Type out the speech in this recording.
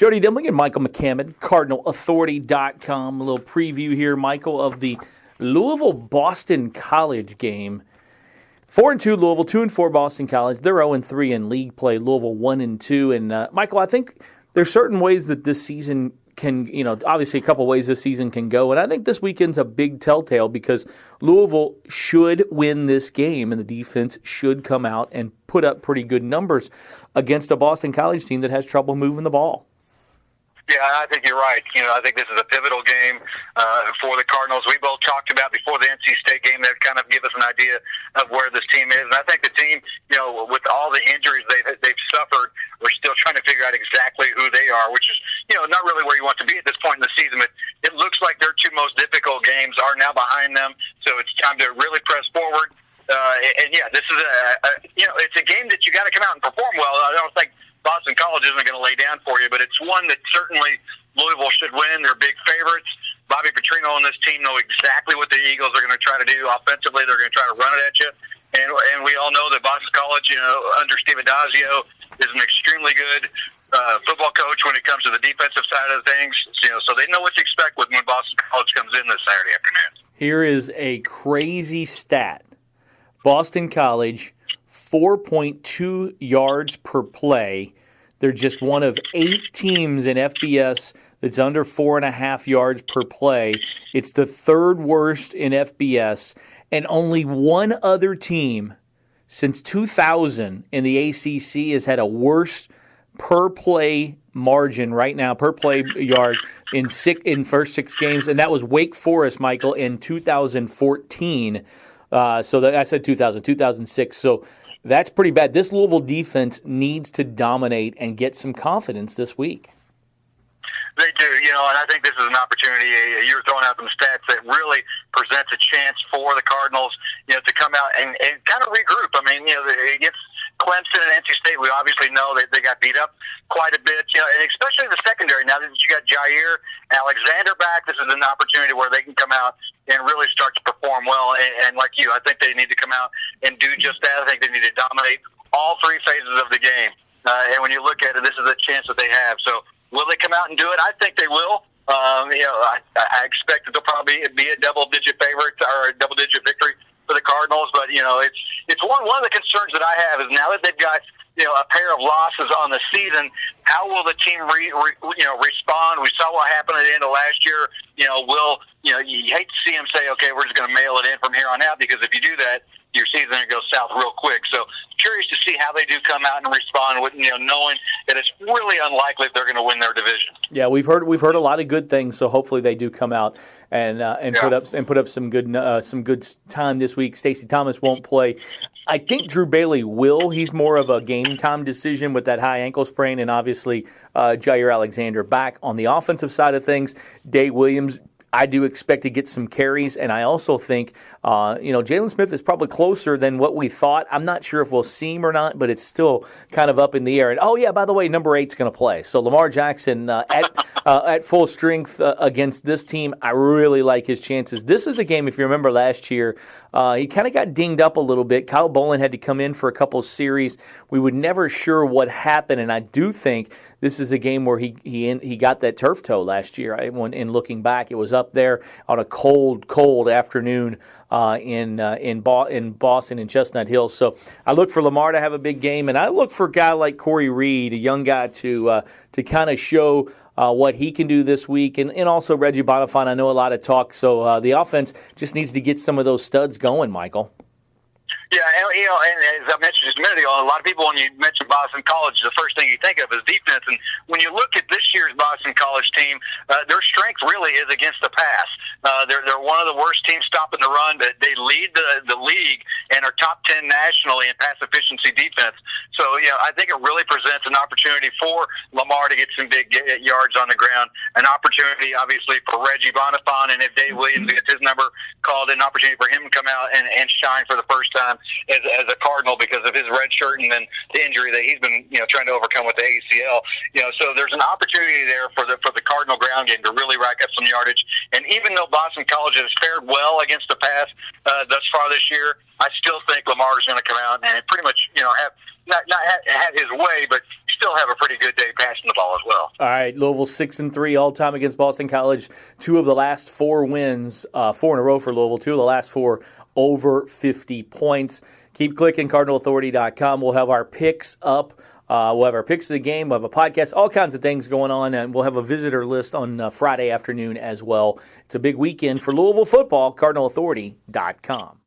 Jody Dimling and Michael McCammon, CardinalAuthority.com. A little preview here, Michael, of the Louisville-Boston College game. 4-2 Louisville, 2-4 Boston College. They're 0-3 in league play. Louisville 1-2. And Michael, I think there's certain ways that this season can, obviously a couple ways this season can go. And I think this weekend's a big telltale because Louisville should win this game and the defense should come out and put up pretty good numbers against a Boston College team that has trouble moving the ball. Yeah, I think you're right. I think this is a pivotal game for the Cardinals. We both talked about before the NC State game that kind of give us an idea of where this team is. And I think the team, with all the injuries they've suffered, we're still trying to figure out exactly who they are, which is, not really where you want to be at this point in the season. But it looks like their two most difficult games are now behind them. So it's time to really press forward. This is it's a game that you got to come out and perform well. I don't think Boston College isn't going to lay down for you, but it's one that certainly Louisville should win. They're big favorites. Bobby Petrino and this team know exactly what the Eagles are going to try to do offensively. They're going to try to run it at you. And we all know that Boston College, under Steve Adazio, is an extremely good football coach when it comes to the defensive side of things. So they know what to expect when Boston College comes in this Saturday afternoon. Here is a crazy stat. Boston College, 4.2 yards per play. They're just one of 8 teams in FBS that's under 4.5 yards per play. It's the third worst in FBS, and only one other team since 2000 in the ACC has had a worse per play margin right now, per play yard in first 6 games, and that was Wake Forest, Michael, in 2014. I said 2006. So that's pretty bad. This Louisville defense needs to dominate and get some confidence this week. They do, and I think this is an opportunity. You're throwing out some stats that really presents a chance for the Cardinals, to come out and kind of regroup. I mean, against Clemson and NC State, we obviously know that they got beat up quite a bit, and especially the secondary. Now that you got Jair Alexander back, this is an opportunity where they can come out and really start to perform well. And like you, I think they need to come out and do just that. I think they need to dominate all 3 phases of the game. And when you look at it, this is a chance that they have. So will they come out and do it? I think they will. I expect that they'll probably be a double-digit favorite or a double-digit victory for the Cardinals. But, it's one of the concerns that I have is now that they've got, a pair of losses on the season, how will the team respond? We saw what happened at the end of last year. You hate to see them say, okay, we're just going to mail it in from here on out, because if you do that, your season goes south real quick. So curious to see how they do come out and respond with, knowing that it's really unlikely that they're going to win their division. Yeah, we've heard a lot of good things, so hopefully they do come out and put up some good time this week. Stacey Thomas won't play. I think Drew Bailey will. He's more of a game time decision with that high ankle sprain, and obviously Jair Alexander back on the offensive side of things. Dave Williams, I do expect to get some carries, and I also think, Jalen Smith is probably closer than what we thought. I'm not sure if we'll see him or not, but it's still kind of up in the air. And, by the way, number 8's going to play. So Lamar Jackson at full strength against this team, I really like his chances. This is a game, if you remember last year, he kind of got dinged up a little bit. Kyle Bolin had to come in for a couple of series. We were never sure what happened, and I do think this is a game where he got that turf toe last year. In looking back, it was up there on a cold afternoon in Boston in Chestnut Hill. So I look for Lamar to have a big game, and I look for a guy like Corey Reed, a young guy, to kind of show what he can do this week, and also Reggie Bonifant. I know a lot of talk, so the offense just needs to get some of those studs going, Michael. Yeah, and as I mentioned just a minute ago, a lot of people, when you mention Boston College, the first thing you think of is defense. And when you look at this year's Boston College team, their strength really is against the pass. They're one of the worst teams stopping the run, but they lead the league and are top 10 nationally in pass efficiency defense. So, I think it really presents an opportunity for Lamar to get some big yards on the ground, an opportunity, obviously, for Reggie Bonifant, and if Dave Williams gets his number called, an opportunity for him to come out and shine for the first time as a Cardinal because of his red shirt and then the injury that he's been trying to overcome with the ACL. So there's an opportunity there for the Cardinal ground game to really rack up some yardage. And even though Boston College has fared well against the pass thus far this year, I still think Lamar is going to come out and pretty much have not have his way, but still have a pretty good day passing the ball as well. All right, Louisville 6-3 all time against Boston College. 2 of the last 4 wins, 4 in a row for Louisville. 2 of the last 4 over 50 points. Keep clicking, CardinalAuthority.com. We'll have our picks up. We'll have our picks of the game. We'll have a podcast, all kinds of things going on, and we'll have a visitor list on Friday afternoon as well. It's a big weekend for Louisville football, CardinalAuthority.com.